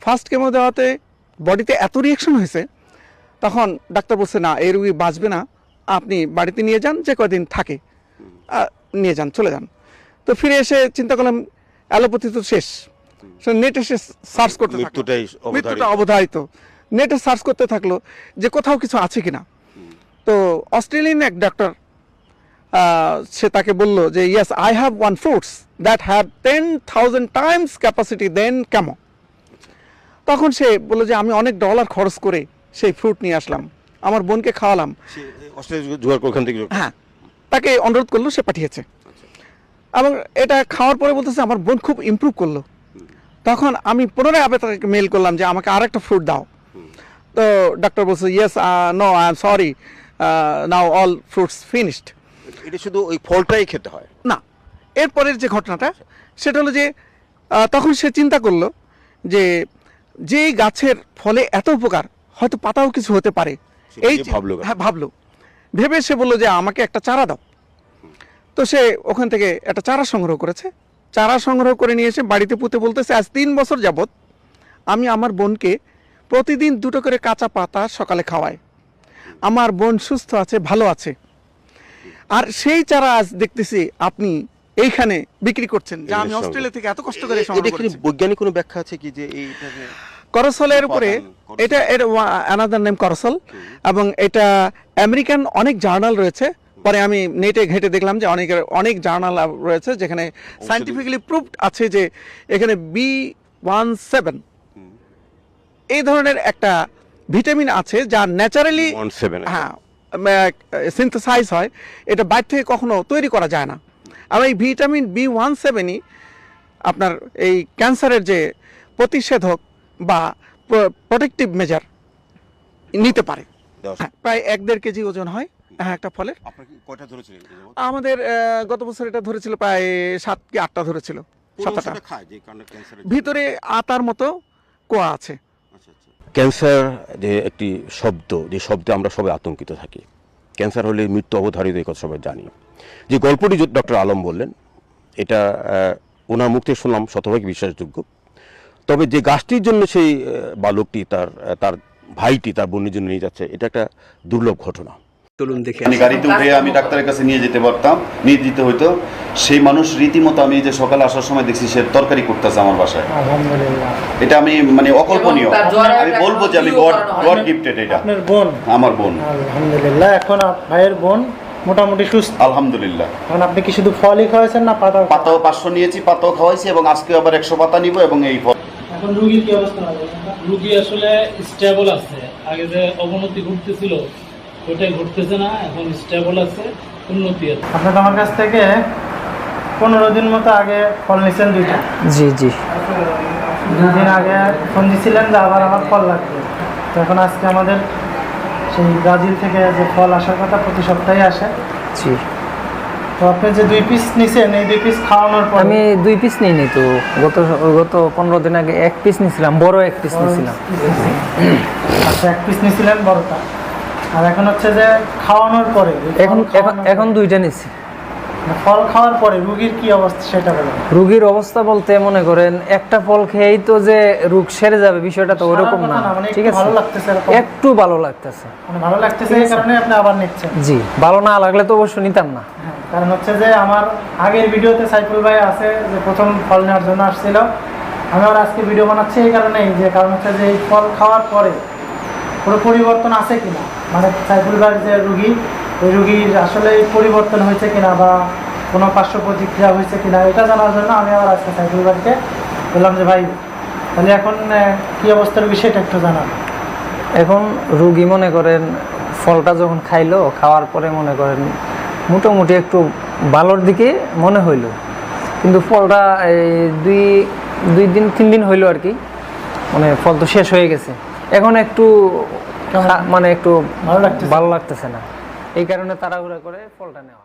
First chemo দেওয়াতে বডিতে এত রিয়াকশন হয়েছে, তখন ডাক্তার বলছে না এই রুগী বাঁচবে না, আপনি বাড়িতে নিয়ে যান, যে কদিন থাকে নিয়ে যান, চলে যান। তো ফিরে এসে চিন্তা করলাম অ্যালোপ্যাথি তো শেষ, নেটে সে সার্চ করতে থাকলো, মৃত্যুটা অবধারিত। নেটে সার্চ করতে থাকলো যে কোথাও কিছু আছে কিনা। তো অস্ট্রেলিয়ান এক ডাক্তার সে তাকে বলল যে yes I have one fruits that have 10,000 times capacity then কেমো। তখন সে বললো যে আমি অনেক ডলার খরচ করে সেই ফ্রুট নিয়ে আসলাম, আমার বোনকে খাওয়ালাম। হ্যাঁ, তাকে অনুরোধ করলো, সে পাঠিয়েছে। এবং এটা খাওয়ার পরে বলতেছে আমার বোন খুব ইমপ্রুভ করলো। তখন আমি পুনরায় আবার তাকে মেল করলাম যে আমাকে আর একটা ফ্রুট দাও। তো ডাক্তার বলছে yes no I am sorry now all fruits finished. এটা শুধু ওই ফলটাই খেতে হয় না, এরপরের যে ঘটনাটা সেটা হলো যে তখন সে চিন্তা করলো যে যেই গাছের ফলে এত উপকার, হয়তো পাতাও কিছু হতে পারে। এই ভাবলো, ভেবে সে বললো যে আমাকে একটা চারা দাও। তো সে ওখান থেকে একটা চারা সংগ্রহ করেছে। চারা সংগ্রহ করে নিয়ে এসে বাড়িতে পুঁতে বলতেছে আজ 3 বছর যাবত আমি আমার বোনকে প্রতিদিন 2টো করে কাঁচা পাতা সকালে খাওয়াই, আমার বোন সুস্থ আছে, ভালো আছে। আর সেই চারা আজ দেখতেছি আপনি এইখানে বিক্রি করছেন, যা আমি অস্ট্রেলিয়া থেকে এত কষ্ট করে সংগ্রহ করেছি। বৈজ্ঞানিক কোনো ব্যাখ্যা আছে কি যে এই করসলের উপরে এটা এর অ্যানাদার নেম করসল, এবং এটা আমেরিকান অনেক জার্নাল রয়েছে। পরে আমি নেটে ঘেটে দেখলাম যে অনেক জার্নাল রয়েছে যেখানে সায়েন্টিফিক্যালি প্রুভড আছে যে এখানে B17 এই ধরনের একটা ভিটামিন আছে যা ন্যাচারালি সিনথেসাইজ হয়, এটা বাইরে থেকে কখনো তৈরি করা যায় না। আর এই ভিটামিন B17ই আপনার এই ক্যান্সারের যে প্রতিষেধক বা প্রোটেক্টিভ মেজার নিতে পারে। প্রায় 1-1.5 কেজি ওজন হয় একটা ফলের। আমাদের গত বছর এটা ধরেছিল প্রায় 7 কি 8টা ধরেছিল, 7টা। ভিতরে আতার মতো কোয়া আছে। ক্যান্সার যে একটি শব্দ, যে শব্দে আমরা সবাই আতঙ্কিত থাকি। ক্যান্সার হলে মৃত্যু অবধারিত, এই কথা সবাই জানি। যে গল্পটি ডক্টর আলম বললেন, এটা ওনার মুখ থেকে শুনলাম শতভাগ বিশ্বাসযোগ্য। তবে যে গাছটির জন্য সেই বালকটি তার ভাইটি তার বোনের জন্য নিয়ে যাচ্ছে, এটা একটা দুর্লভ ঘটনা। চলুন দেখে গাড়িতে উঠে আমি ডাক্তারের কাছে নিয়ে যেতে পারতাম, নিয়ে দিতে হইতো। সেই মানুষ রীতিমতো আমি যে সকালে আসার সময় দেখছি সে তরকারি করতেছে আমার বাসায়। আলহামদুলিল্লাহ, এটা আমি মানে অকল্পনীয়। আমি বলবো যে আমি গড গিফটেড। এটা আপনার বোন? আমার বোন। আলহামদুলিল্লাহ, এখন ভাইয়ের বোন মোটামুটি সুস্থ আলহামদুলিল্লাহ। এখন আপনি কি শুধু ফলই খাওয়াইছেন না পাতাও 500 নিয়েছি, পাতাও খাওয়াইছি, এবং আজকে আবার 100 পাতা নিব। এবং এই ফল এখন রোগীর কি অবস্থা? রোগী আসলে স্টেবল আছে, আগে যে অবনতি ঘটতেছিল ওটাই ঘটতেছে না, এখন স্টেবল আছে, উন্নতি আছে। আপনার আমার কাছ থেকে 15 দিন মতো আগে ফল নিয়েছেন 2টা? জি জি, 2 দিন আগে ফোন দিয়েছিলেন যে আবার আমার ফল লাগবে। তো এখন আজকে আমাদের সেই ব্রাজিল থেকে যে ফল আসার কথা প্রতি সপ্তাহে আসে। জি। তো আপনি যে 2 পিস নিছেন, এই 2 পিস খাওয়ানোর পর? আমি 2 পিস নিইনি তো, গত 15 দিন আগে 1 পিস নিছিলাম, বড় 1 পিস নিছিলাম। আচ্ছা, 1 পিস নিছিলেন বড়টা। আর এখন হচ্ছে যে খাওয়ানোর পরে এখন 2টা নিছি। ফল খাওয়ার পরে রোগীর কি অবস্থা সেটা বলেন। রোগীর অবস্থা বলতে মনে করেন একটা ফল খেয়েই তো যে রোগ সেরে যাবে বিষয়টা তো ওরকম না। ঠিক আছে, ভালো লাগতেছে, একটু ভালো লাগতেছে, মানে ভালো লাগতেছে এই কারণে আপনি আবার নিচ্ছেন? জি, ভালো না লাগলে তো অবশ্যই নিতাম না। কারণ হচ্ছে যে আমার আগের ভিডিওতে সাইফুল ভাই আছে যে প্রথম ফল নেওয়ার জন্য আসছিল। আমি আর আজকে ভিডিও বানাচ্ছি এই কারণেই, যে কারণ হচ্ছে যে এই ফল খাওয়ার পরে কোনো পরিবর্তন আছে কিনা, মানে সাইফুল ভাইয়ের যে রুগী, ওই রুগীর আসলে পরিবর্তন হয়েছে কিনা বা কোনো পার্শ্ব প্রতিক্রিয়া হয়েছে কিনা, এটা জানার জন্য আমি আবার আজকে সাইফুল ভাইকে বললাম যে ভাই তাহলে এখন কী অবস্থার বিষয়টা একটু জানান। এখন রুগী মনে করেন ফলটা যখন খাইলো, খাওয়ার পরে মনে করেন মোটামুটি একটু ভালোর দিকে মনে হইলো, কিন্তু ফলটা এই 2-3 দিন হইলো আর কি, মানে ফল তো শেষ হয়ে গেছে। এখন একটু মানে একটু ভালো লাগতেছে না, এই কারণে তাড়াহুড়া করে ফলটা নেওয়া।